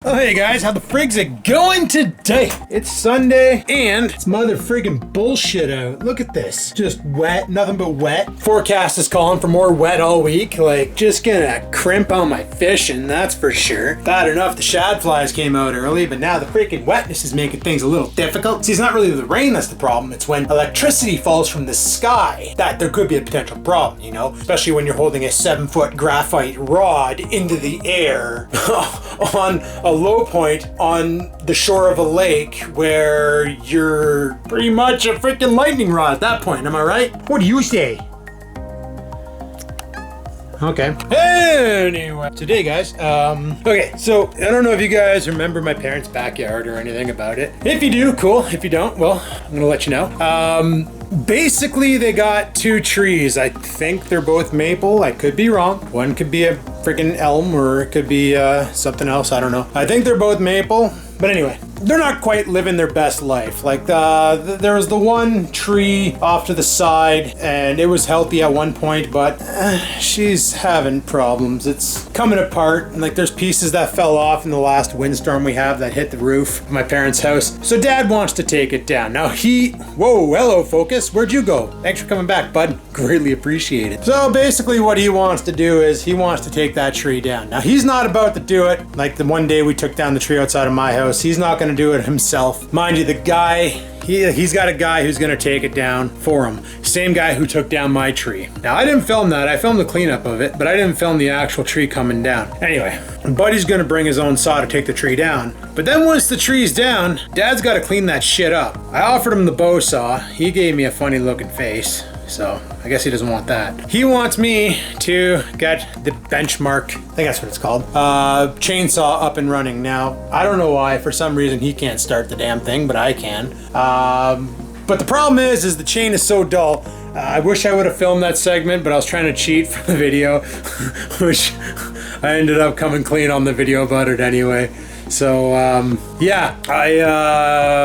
Oh, hey guys, how the frig's it going today? It's Sunday and it's mother friggin' bullshit out. Look at this. Just wet, nothing but wet. Forecast is calling for more wet all week. Like, just gonna crimp on my fishing, that's for sure. Bad enough the shad flies came out early, but now the freaking wetness is making things a little difficult. See, it's not really the rain that's the problem. It's when electricity falls from the sky that there could be a potential problem, you know? Especially when you're holding a 7-foot graphite rod into the air on a low point on the shore of a lake where you're pretty much a freaking lightning rod at that point. Am I right? What do you say? Okay. Anyway, today guys, okay, so I don't know if you guys remember my parents' backyard or anything about it. If you do, cool. If you don't, well, I'm gonna let you know. Basically they got 2 trees. I think they're both maple. I could be wrong. One could be a freaking elm or it could be something else. I don't know. I think they're both maple. But anyway, they're not quite living their best life. Like there was the one tree off to the side and it was healthy at one point, but she's having problems. It's coming apart. And like there's pieces that fell off in the last windstorm we have that hit the roof of my parents' house. So Dad wants to take it down. Now whoa, hello Focus, where'd you go? Thanks for coming back, bud. Greatly appreciated. So basically what he wants to do is he wants to take that tree down. Now he's not about to do it. Like the one day we took down the tree outside of my house, he's not going to do it himself. Mind you, the guy, he's got a guy who's going to take it down for him. Same guy who took down my tree. Now, I didn't film that. I filmed the cleanup of it, but I didn't film the actual tree coming down. Anyway, Buddy's going to bring his own saw to take the tree down. But then once the tree's down, Dad's got to clean that shit up. I offered him the bow saw. He gave me a funny looking face. So I guess he doesn't want that. He wants me to get the Benchmark, I think that's what it's called, chainsaw up and running. Now, I don't know why, for some reason he can't start the damn thing, but I can. But the problem is the chain is so dull. I wish I would have filmed that segment, but I was trying to cheat for the video, which I ended up coming clean on the video about it anyway. So, yeah,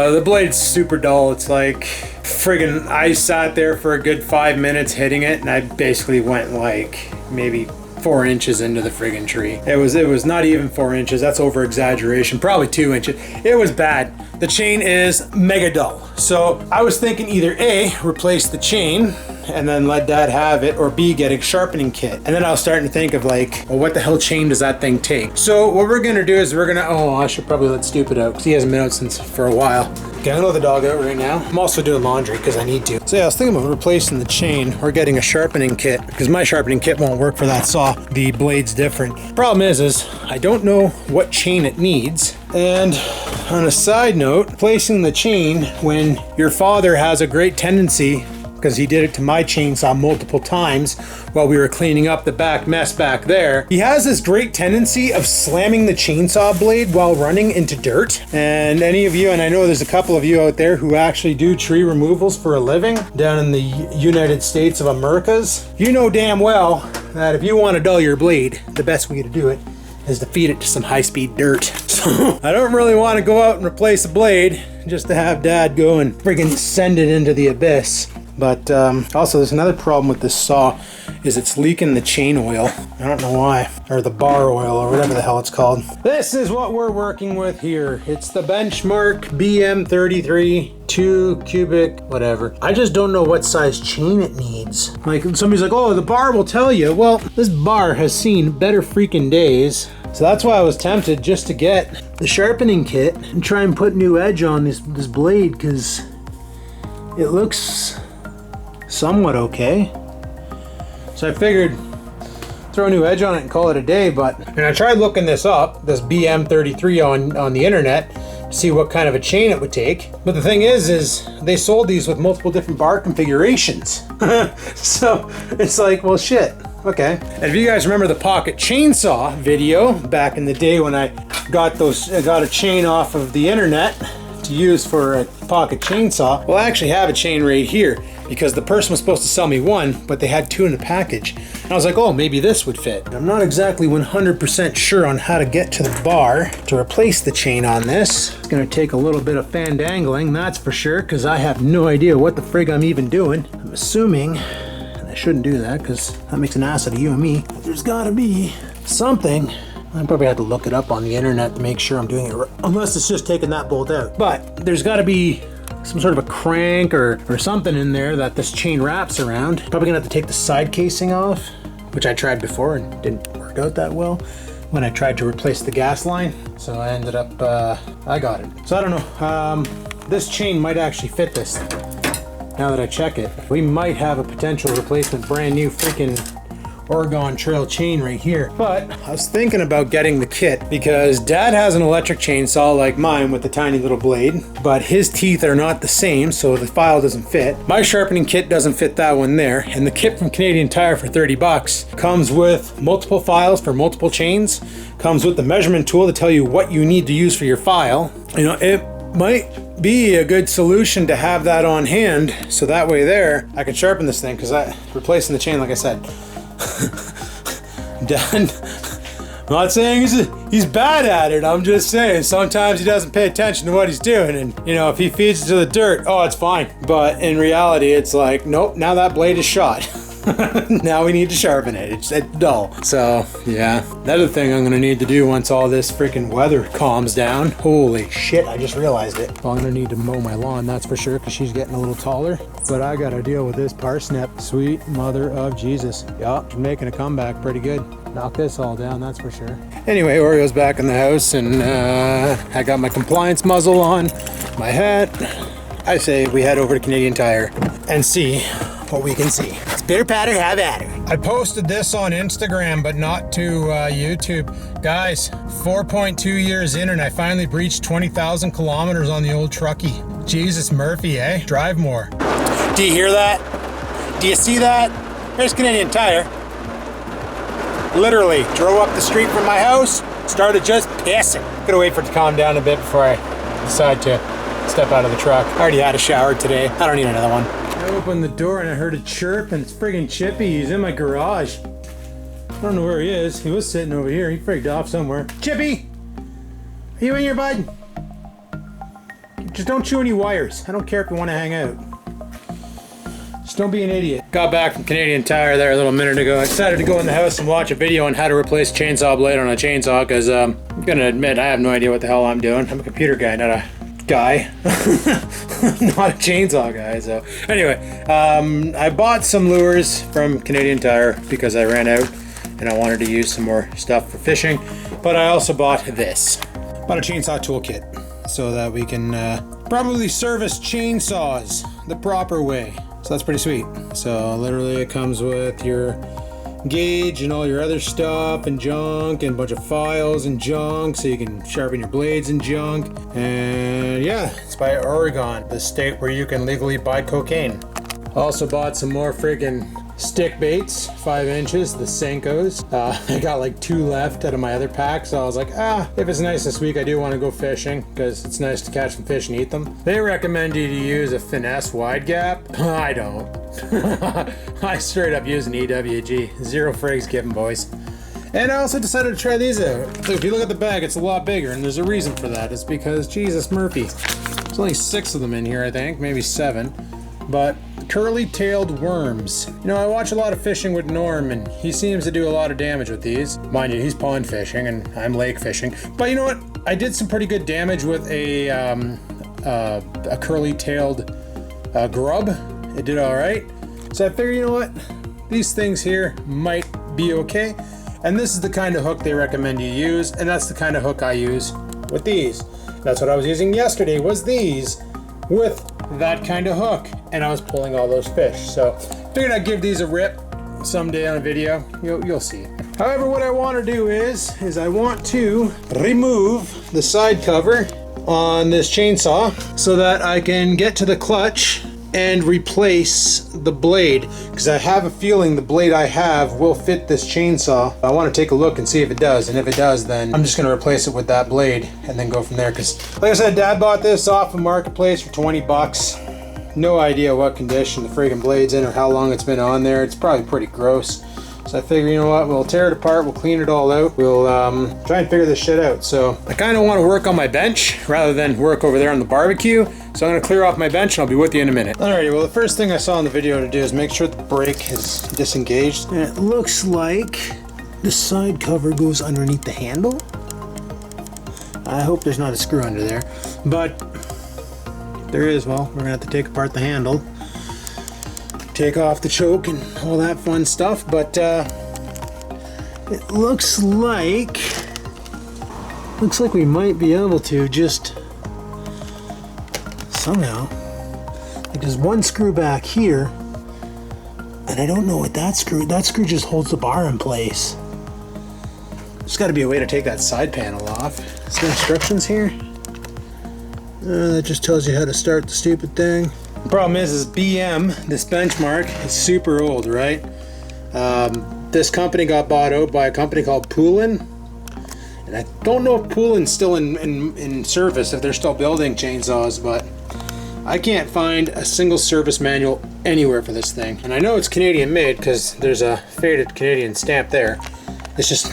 the blade's super dull. It's like, friggin', I sat there for a good 5 minutes hitting it, and I basically went like maybe 4 inches into the friggin' tree. It was not even 4 inches. That's over exaggeration. Probably 2 inches. It was bad. The chain is mega dull. So I was thinking either A, replace the chain and then let Dad have it, or B, get a sharpening kit. And then I was starting to think of like, well, what the hell chain does that thing take? So what we're gonna do is I should probably let Stupid out because he hasn't been out since for a while. Okay, I'm gonna let the dog out right now. I'm also doing laundry because I need to. So yeah, I was thinking about replacing the chain or getting a sharpening kit because my sharpening kit won't work for that saw. The blade's different. Problem is I don't know what chain it needs. And on a side note, placing the chain when your father has a great tendency, because he did it to my chainsaw multiple times while we were cleaning up the back mess back there. He has this great tendency of slamming the chainsaw blade while running into dirt. And any of you, and I know there's a couple of you out there who actually do tree removals for a living down in the United States of Americas, you know damn well that if you want to dull your blade, the best way to do it is to feed it to some high-speed dirt. So I don't really want to go out and replace a blade just to have Dad go and friggin' send it into the abyss. But also there's another problem with this saw is it's leaking the chain oil. I don't know why, or the bar oil or whatever the hell it's called. This is what we're working with here. It's the Benchmark BM33 2 cubic, whatever. I just don't know what size chain it needs. Like somebody's like, oh, the bar will tell you. Well, this bar has seen better freaking days. So that's why I was tempted just to get the sharpening kit and try and put new edge on this blade because it looks somewhat okay. So I figured throw a new edge on it and call it a day, and I tried looking this up, this BM33 on the internet, to see what kind of a chain it would take. But the thing is they sold these with multiple different bar configurations. So it's like, well, shit. Okay. And if you guys remember the pocket chainsaw video back in the day when I got a chain off of the internet to use for a pocket chainsaw, well, I actually have a chain right here because the person was supposed to sell me one, but they had 2 in a package. And I was like, oh, maybe this would fit. I'm not exactly 100% sure on how to get to the bar to replace the chain on this. It's gonna take a little bit of fandangling, that's for sure, because I have no idea what the frig I'm even doing. I'm assuming I shouldn't do that because that makes an ass out of you and me. But there's gotta be something I probably had to look it up on the internet to make sure I'm doing it right. Unless it's just taking that bolt out. But there's got to be some sort of a crank or something in there that this chain wraps around. Probably gonna have to take the side casing off, which I tried before and didn't work out that well when I tried to replace the gas line. So I ended up, I got it. So I don't know, this chain might actually fit this thing. Now that I check it, we might have a potential replacement brand new freaking Oregon Trail chain right here. But I was thinking about getting the kit because Dad has an electric chainsaw like mine with the tiny little blade, but his teeth are not the same, so the file doesn't fit. My sharpening kit doesn't fit that one there, and the kit from Canadian Tire for 30 bucks comes with multiple files for multiple chains, comes with the measurement tool to tell you what you need to use for your file. You know, it might be a good solution to have that on hand, so that way there I can sharpen this thing, because replacing the chain, like I said, Dad, I'm not saying he's bad at it. I'm just saying sometimes he doesn't pay attention to what he's doing, and you know, if he feeds it to the dirt, oh, it's fine. But in reality, it's like, nope, now that blade is shot. Now we need to sharpen it. It's dull. So yeah, another thing I'm gonna need to do once all this freaking weather calms down. Holy shit, I just realized it. Well, I'm gonna need to mow my lawn, that's for sure, because she's getting a little taller. But I gotta deal with this parsnip. Sweet mother of Jesus. Yeah, she's making a comeback pretty good. Knock this all down, that's for sure. Anyway, Oreo's back in the house, and I got my compliance muzzle on, my hat. I say we head over to Canadian Tire and see what we can see. It's pitter patter, have at her. I posted this on Instagram, but not to YouTube. Guys, 4.2 years in, and I finally breached 20,000 kilometers on the old truckie. Jesus Murphy, eh? Drive more. Do you hear that? Do you see that? There's Canadian Tire. Literally drove up the street from my house, started just pissing. Gotta wait for it to calm down a bit before I decide to step out of the truck. I already had a shower today. I don't need another one. I opened the door and I heard a chirp, and it's friggin' Chippy. He's in my garage. I don't know where he is. He was sitting over here. He frigged off somewhere. Chippy! Are you in here, bud? Just don't chew any wires. I don't care if you want to hang out. Just don't be an idiot. Got back from Canadian Tire there a little minute ago. I decided to go in the house and watch a video on how to replace chainsaw blade on a chainsaw, because I'm gonna admit I have no idea what the hell I'm doing. I'm a computer guy, not a guy. Not a chainsaw guy. So anyway, I bought some lures from Canadian Tire because I ran out and I wanted to use some more stuff for fishing. But I also bought this. Bought a chainsaw toolkit so that we can probably service chainsaws the proper way. So that's pretty sweet. So literally it comes with your gauge and all your other stuff and junk and a bunch of files and junk, so you can sharpen your blades and junk. And yeah, it's by Oregon, the state where you can legally buy cocaine. Also bought some more friggin' stick baits, 5 inches, the Senkos. I got like 2 left out of my other pack, so I was like, if it's nice this week, I do want to go fishing because it's nice to catch some fish and eat them. They recommend you to use a finesse wide gap. I don't. I straight up use an EWG. 0 frigs given, boys. And I also decided to try these out. So if you look at the bag, it's a lot bigger, and there's a reason for that. It's because, Jesus Murphy, there's only 6 of them in here, I think, maybe 7. But curly-tailed worms. You know, I watch a lot of fishing with Norm, and he seems to do a lot of damage with these. Mind you, he's pond fishing, and I'm lake fishing. But you know what? I did some pretty good damage with a curly-tailed grub. It did all right. So I figured, you know what? These things here might be okay. And this is the kind of hook they recommend you use, and that's the kind of hook I use with these. That's what I was using yesterday, was these with that kind of hook, and I was pulling all those fish. So figured I'd give these a rip someday on a video. You'll see. However, what I want to do is I want to remove the side cover on this chainsaw so that I can get to the clutch and replace the blade, because I have a feeling the blade I have will fit this chainsaw. I want to take a look and see if it does, and if it does, then I'm just going to replace it with that blade and then go from there. Because like I said, Dad bought this off of Marketplace for 20 bucks. No idea what condition the friggin' blade's in or how long it's been on there. It's probably pretty gross. So I figure, you know what, we'll tear it apart, we'll clean it all out, we'll try and figure this shit out. So I kind of want to work on my bench rather than work over there on the barbecue. So I'm going to clear off my bench and I'll be with you in a minute. Alrighty, well the first thing I saw in the video to do is make sure the brake is disengaged. And it looks like the side cover goes underneath the handle. I hope there's not a screw under there, but if there is, well, we're gonna have to take apart the handle, take off the choke and all that fun stuff, but it looks like we might be able to just somehow, like there's one screw back here, and I don't know what that screw just holds the bar in place. There's got to be a way to take that side panel off. Is there instructions here? That just tells you how to start the stupid thing. The problem is BM, this Benchmark, is super old, right? This company got bought out by a company called Poulin. And I don't know if Poulin's still in service, if they're still building chainsaws, but I can't find a single service manual anywhere for this thing. And I know it's Canadian made because there's a faded Canadian stamp there. It's just,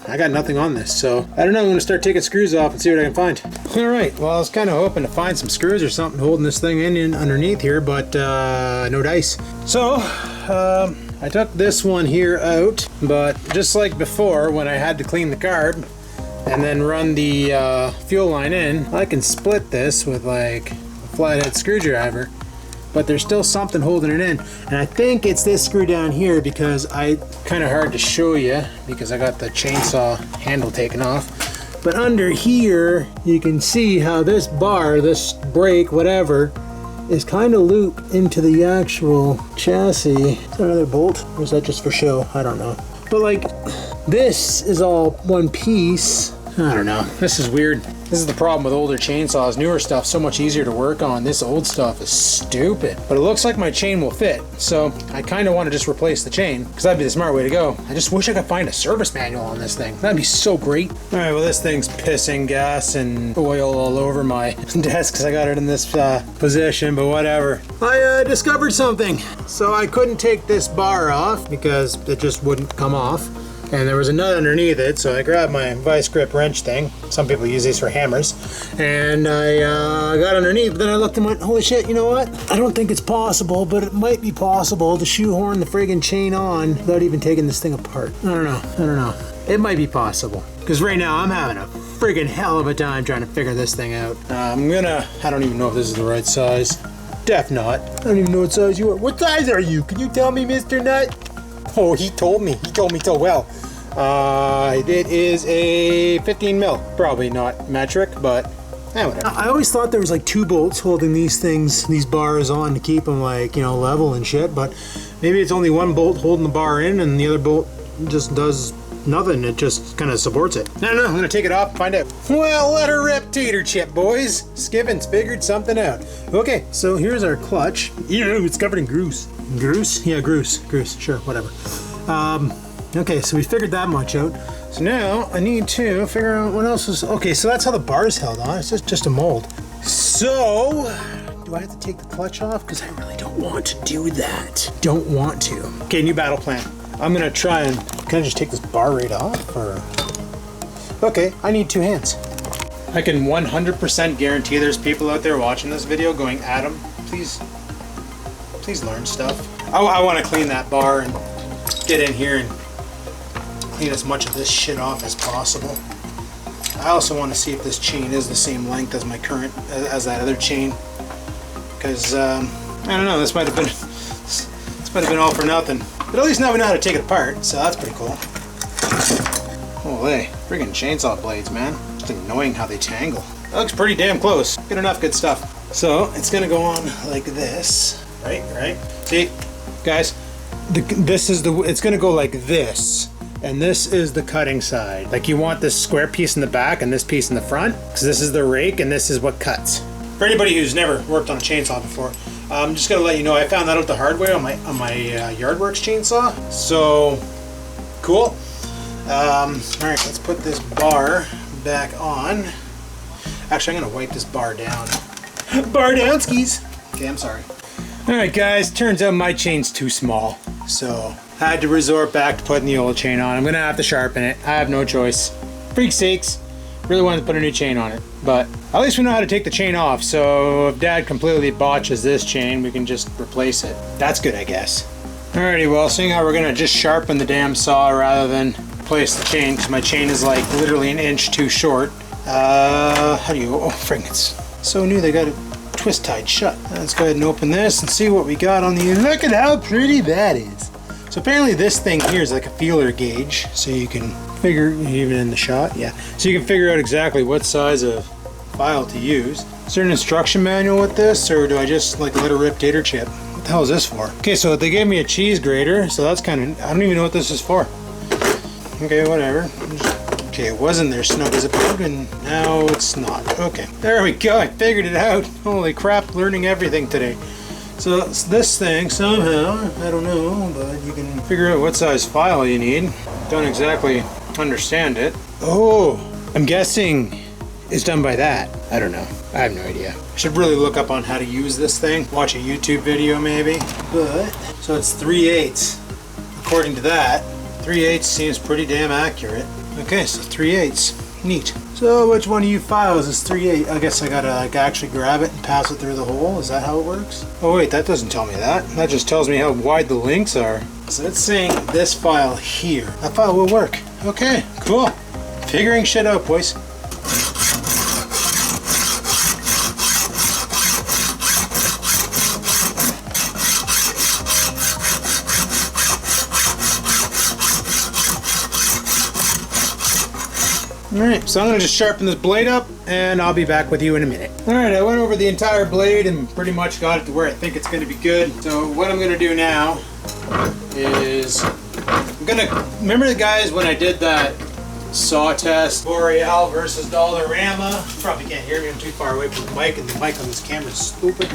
I got nothing on this, so I don't know. I'm gonna start taking screws off and see what I can find. All right, well, I was kind of hoping to find some screws or something holding this thing in underneath here, but no dice. So I took this one here out, but just like before, when I had to clean the carb and then run the fuel line in, I can split this with like a flathead screwdriver, but there's still something holding it in. And I think it's this screw down here, because kind of hard to show you because I got the chainsaw handle taken off. But under here, you can see how this bar, this brake, whatever, is kind of looped into the actual chassis. Is that another bolt? Or is that just for show? I don't know. But like, this is all one piece. I don't know. This is weird. This is the problem with older chainsaws. Newer stuff so much easier to work on. This old stuff is stupid. But it looks like my chain will fit, so I kind of want to just replace the chain, because that'd be the smart way to go. I just wish I could find a service manual on this thing. That'd be so great. All right, well, this thing's pissing gas and oil all over my desk because I got it in this position, but whatever. I discovered something. So I couldn't take this bar off because it just wouldn't come off. And there was a nut underneath it, so I grabbed my vice grip wrench thing. Some people use these for hammers. And I got underneath, but then I looked and went, holy shit, you know what? I don't think it's possible, but it might be possible to shoehorn the friggin' chain on without even taking this thing apart. I don't know. It might be possible. Because right now I'm having a friggin' hell of a time trying to figure this thing out. I don't even know if this is the right size. Def not. I don't even know what size you are. What size are you? Can you tell me, Mr. Nut? Oh, he told me so well. It is a 15 mil. Probably not metric, but whatever. I always thought there was like two bolts holding these bars on to keep them like, level and shit, but maybe it's only one bolt holding the bar in and the other bolt just does nothing. It just kind of supports it. I don't know. I'm gonna take it off and find out. Well, let her rip, tater chip boys. Skivinz figured something out. Okay, so here's our clutch. Ew, it's covered in grease. Grease? Yeah, grease. Sure, whatever. Okay, so we figured that much out. So now I need to figure out what else is. Okay, so that's how the bar's held on. It's just a mold. So, do I have to take the clutch off? Because I really don't want to do that. Don't want to. Okay, new battle plan. I'm gonna try and, can I just take this bar right off, or? Okay, I need two hands. I can 100% guarantee there's people out there watching this video going, Adam, please learn stuff. I want to clean that bar and get in here and clean as much of this shit off as possible. I also want to see if this chain is the same length as my current, as that other chain, because I don't know, this might have been all for nothing. But at least now we know how to take it apart, so that's pretty cool. Holy, friggin' chainsaw blades, man. Just annoying how they tangle. That looks pretty damn close. Good enough, good stuff. So it's gonna go on like this, right? See, guys, it's gonna go like this, and this is the cutting side. Like, you want this square piece in the back and this piece in the front, because this is the rake and this is what cuts. For anybody who's never worked on a chainsaw before, I'm just gonna let you know I found that out the hard way on my Yardworks chainsaw. So cool. All right, let's put this bar back on. Actually, I'm gonna wipe this bar down. Bar down, skis. Okay, I'm sorry. All right, guys, turns out my chain's too small, so I had to resort back to putting the old chain on. I'm gonna have to sharpen it. I have no choice. Freak sakes, really wanted to put a new chain on it, but at least we know how to take the chain off, so if Dad completely botches this chain, we can just replace it. That's good, I guess. Alrighty, well, seeing how we're gonna just sharpen the damn saw rather than replace the chain because my chain is like literally an inch too short. How do you, oh frig, it's so new they got it twist tied shut. Let's go ahead and open this and see what we got on the, look at how pretty that is. So apparently this thing here is like a feeler gauge, so you can figure, even in the shot, yeah. So you can figure out exactly what size of file to use. Is there an instruction manual with this, or do I just like let it rip tater chip? What the hell is this for? Okay, so they gave me a cheese grater, so that's kind of, I don't even know what this is for. Okay, whatever. Okay, it wasn't there snug as a bug, and now it's not. Okay, there we go, I figured it out. Holy crap, learning everything today. So this thing, somehow, I don't know, but you can figure out what size file you need. Don't exactly understand it. Oh, I'm guessing it's done by that. I don't know. I have no idea. I should really look up on how to use this thing. Watch a YouTube video maybe. But, so it's 3/8. According to that, 3/8 seems pretty damn accurate. Okay, so 3/8. Neat. So which one of you files is 3/8? I guess I gotta like actually grab it and pass it through the hole. Is that how it works? Oh wait, that doesn't tell me that. That just tells me how wide the links are. So it's saying this file here. That file will work. Okay, cool. Figuring shit out, boys. Alright, so I'm going to just sharpen this blade up and I'll be back with you in a minute. Alright, I went over the entire blade and pretty much got it to where I think it's going to be good. So what I'm going to do now is I'm going to, remember the guys when I did that saw test, Boreal versus Dollarama? You probably can't hear me, I'm too far away from the mic and the mic on this camera is stupid.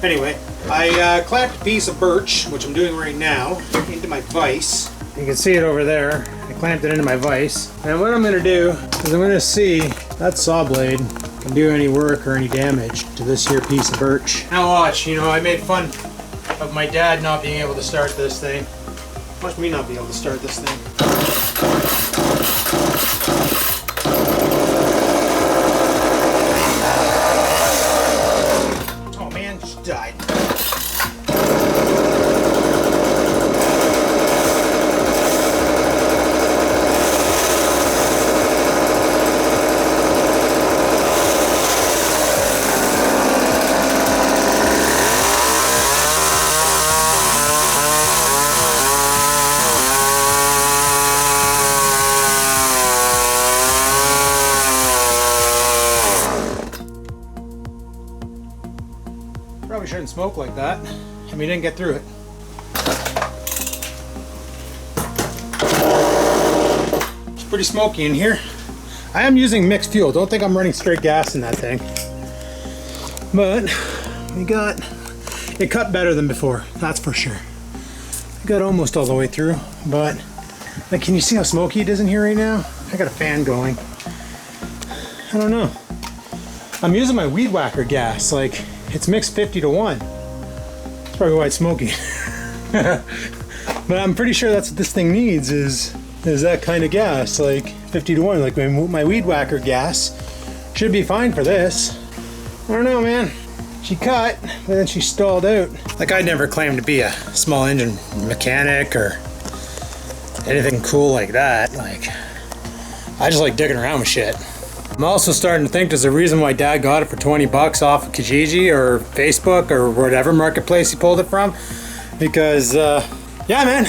Anyway, I clamped a piece of birch, which I'm doing right now, into my vise. You can see it over there. I clamped it into my vise. And what I'm going to do is I'm going to see if that saw blade can do any work or any damage to this here piece of birch. Now watch, you know, I made fun of my dad not being able to start this thing. Watch me not be able to start this thing. Oh man, just died. Probably shouldn't smoke like that. I mean, didn't get through it. It's pretty smoky in here. I am using mixed fuel. Don't think I'm running straight gas in that thing. But we got, it cut better than before, that's for sure. I got almost all the way through, but like, can you see how smoky it is in here right now? I got a fan going. I don't know. I'm using my weed whacker gas, like, it's mixed 50-1. That's probably why it's smoky. But I'm pretty sure that's what this thing needs is that kind of gas, like 50-1. Like my weed whacker gas should be fine for this. I don't know, man. She cut, but then she stalled out. Like, I never claimed to be a small engine mechanic or anything cool like that. Like, I just like digging around with shit. I'm also starting to think there's a reason why Dad got it for 20 bucks off of Kijiji or Facebook or whatever marketplace he pulled it from. Because, yeah man,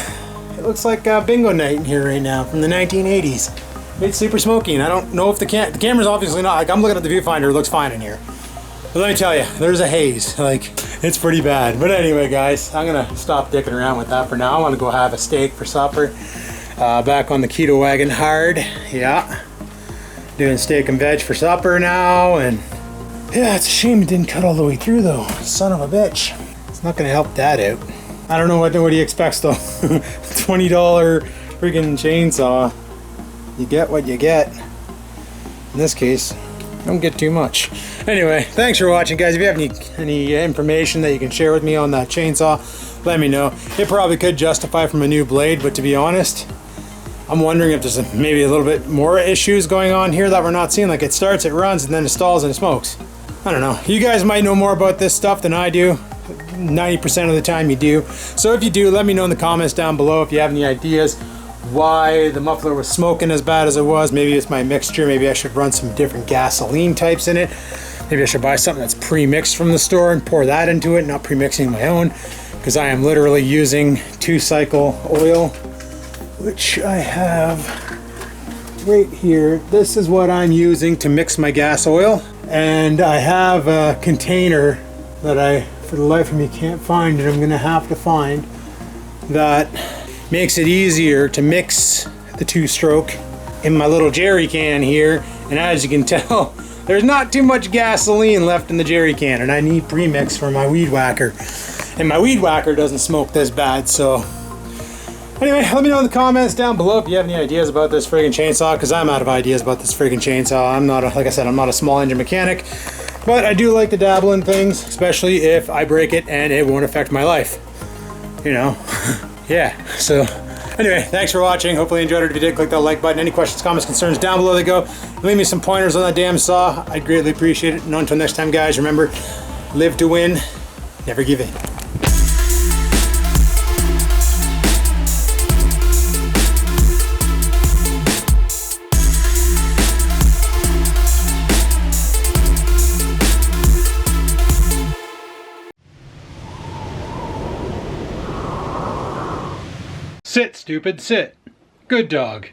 it looks like bingo night in here right now from the 1980s. It's super smoky and I don't know if the camera's obviously not, like I'm looking at the viewfinder, it looks fine in here. But let me tell you, there's a haze, like it's pretty bad. But anyway guys, I'm gonna stop dicking around with that for now. I wanna go have a steak for supper. Back on the keto wagon hard, yeah. Doing steak and veg for supper now, and yeah, it's a shame it didn't cut all the way through though. Son of a bitch. It's not gonna help that out. I don't know what he expects though. $20 freaking chainsaw. You get what you get. In this case, don't get too much. Anyway, thanks for watching guys. If you have any information that you can share with me on that chainsaw, let me know. It probably could justify from a new blade, but to be honest, I'm wondering if there's maybe a little bit more issues going on here that we're not seeing. Like, it starts, it runs, and then it stalls and it smokes. I don't know. You guys might know more about this stuff than I do. 90% of the time you do. So if you do, let me know in the comments down below if you have any ideas why the muffler was smoking as bad as it was. Maybe it's my mixture. Maybe I should run some different gasoline types in it. Maybe I should buy something that's pre-mixed from the store and pour that into it, not pre-mixing my own, because I am literally using 2-cycle oil, which I have right here. This is what I'm using to mix my gas oil. And I have a container that I, for the life of me, can't find, and I'm gonna have to find, that makes it easier to mix the 2-stroke in my little jerry can here. And as you can tell, there's not too much gasoline left in the jerry can, and I need premix for my weed whacker. And my weed whacker doesn't smoke this bad, so. Anyway, let me know in the comments down below if you have any ideas about this friggin' chainsaw, because I'm out of ideas about this friggin' chainsaw. I'm not, like I said, I'm not a small engine mechanic, but I do like to dabble in things, especially if I break it and it won't affect my life. You know? Yeah, so anyway, thanks for watching. Hopefully you enjoyed it. If you did, click that like button. Any questions, comments, concerns, down below they go. Leave me some pointers on that damn saw. I'd greatly appreciate it. And until next time, guys, remember, live to win, never give in. Sit, stupid, sit. Good dog.